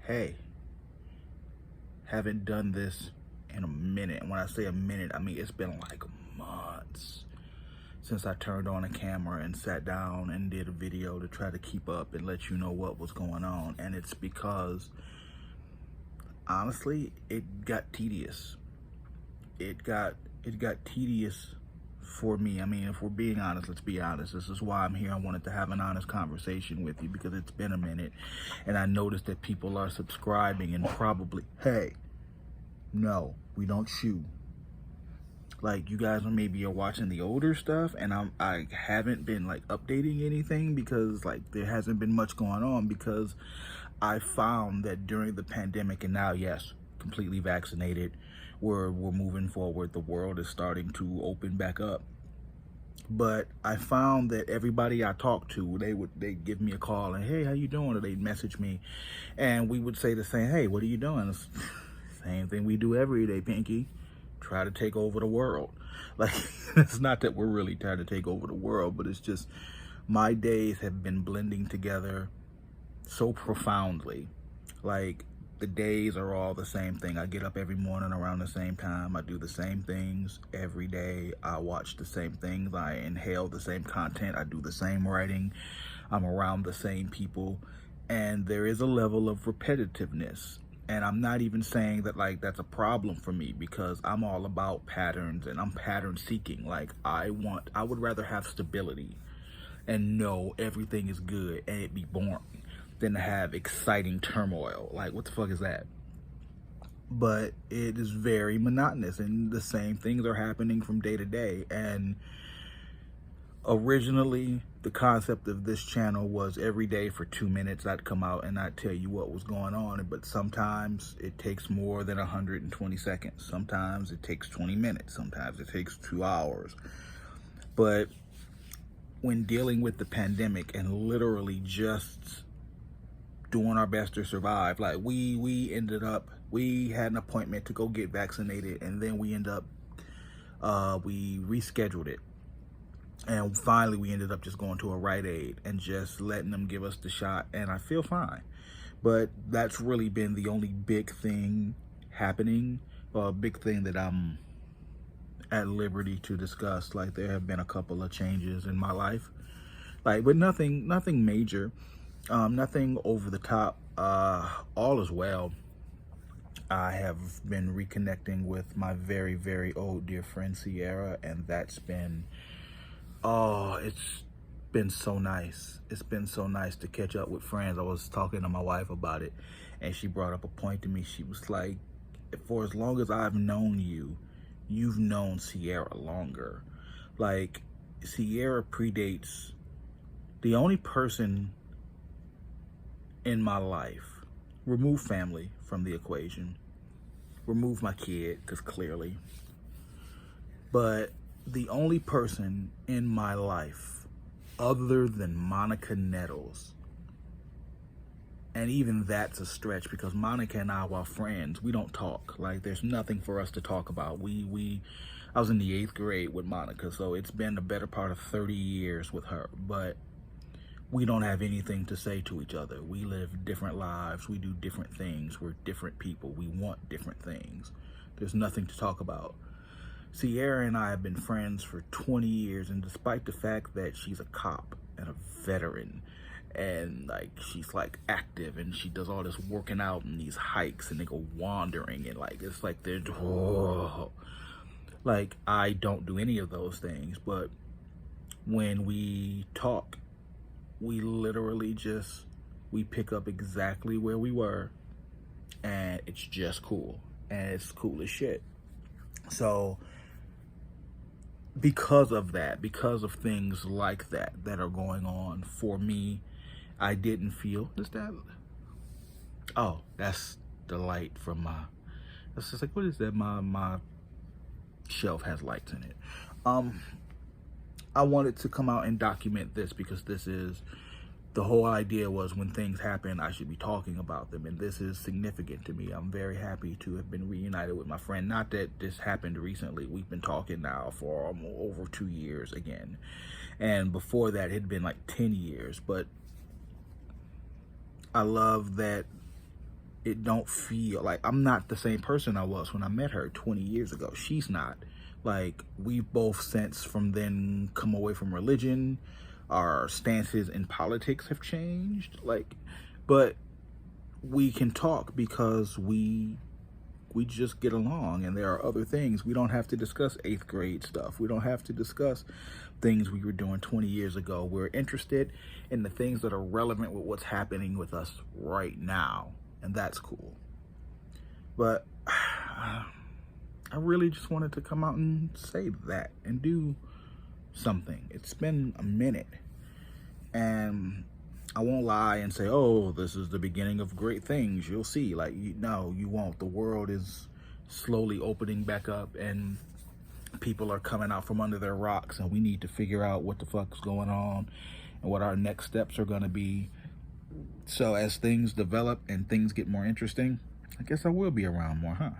hey, haven't done this in a minute. And when I say a minute, I mean it's been like months since I turned on a camera and sat down and did a video to try to keep up and let you know what was going on. And it's because, honestly, it got tedious. It got tedious for me. I mean, if we're being honest, let's be honest. This is why I'm here. I wanted to have an honest conversation with you because it's been a minute, and I noticed that people are subscribing and probably, hey, no, we don't shoe. Like, you guys are watching the older stuff, and I haven't been like updating anything because like there hasn't been much going on, because I found that during the pandemic, and now, yes, completely vaccinated, we're moving forward. The world is starting to open back up. But I found that everybody I talked to, they'd give me a call and, hey, how you doing? Or they'd message me, and we would say the same, hey, what are you doing? It's same thing we do every day, Pinky. Try to take over the world. Like, it's not that we're really trying to take over the world, but it's just my days have been blending together so profoundly. Like, the days are all the same thing. I get up every morning around the same time. I do the same things every day. I watch the same things. I inhale the same content. I do the same writing. I'm around the same people. And there is a level of repetitiveness. And I'm not even saying that like that's a problem for me, because I'm all about patterns and I'm pattern seeking. Like, I would rather have stability and know everything is good and it be boring than to have exciting turmoil. Like, what the fuck is that? But it is very monotonous, and the same things are happening from day to day. And originally, the concept of this channel was every day for 2 minutes I'd come out and I'd tell you what was going on. But sometimes it takes more than 120 seconds. Sometimes it takes 20 minutes. Sometimes it takes 2 hours. But when dealing with the pandemic and literally just doing our best to survive, like we had an appointment to go get vaccinated, and then we rescheduled it. And finally, we ended up just going to a Rite Aid and just letting them give us the shot, and I feel fine. But that's really been the only big thing happening, or a big thing that I'm at liberty to discuss. Like, there have been a couple of changes in my life, like, but nothing major, nothing over the top. All is well. I have been reconnecting with my very, very old dear friend Sierra, and that's been, oh, it's been so nice. It's been so nice to catch up with friends. I was talking to my wife about it, and she brought up a point to me. She was like, for as long as I've known you, you've known Sierra longer. Like, Sierra predates the only person in my life, remove family from the equation, remove my kid, because clearly, but the only person in my life other than Monica Nettles, and even that's a stretch because Monica and I, while friends, we don't talk. Like, there's nothing for us to talk about. I was in the 8th grade with Monica, so it's been the better part of 30 years with her, but we don't have anything to say to each other. We live different lives. We do different things. We're different people. We want different things. There's nothing to talk about. Sierra and I have been friends for 20 years, and despite the fact that she's a cop and a veteran, and like she's like active and she does all this working out and these hikes and they go wandering, and like it's like they're like, I don't do any of those things. But when we talk, we literally we pick up exactly where we were, and it's just cool, and it's cool as shit. So because of that, because of things like that are going on for me, I didn't feel, is that, oh, that's the light from my, that's just like, what is that? My shelf has lights in it. I wanted to come out and document this because this is, the whole idea was when things happen, I should be talking about them, and this is significant to me. I'm very happy to have been reunited with my friend. Not that this happened recently. We've been talking now for over 2 years again, and before that it had been like 10 years. But I love that it don't feel like I'm not the same person I was when I met her 20 years ago. She's not. Like, we've both since from then come away from religion. Our stances in politics have changed. Like, but we can talk because we just get along, and there are other things. We don't have to discuss 8th grade stuff. We don't have to discuss things we were doing 20 years ago. We're interested in the things that are relevant with what's happening with us right now, and that's cool. But I really just wanted to come out and say that and do something. It's been a minute, and I won't lie and say, oh, this is the beginning of great things. You'll see. Like, no, you won't. The world is slowly opening back up, and people are coming out from under their rocks, and we need to figure out what the fuck's going on and what our next steps are going to be. So as things develop and things get more interesting, I guess I will be around more, huh?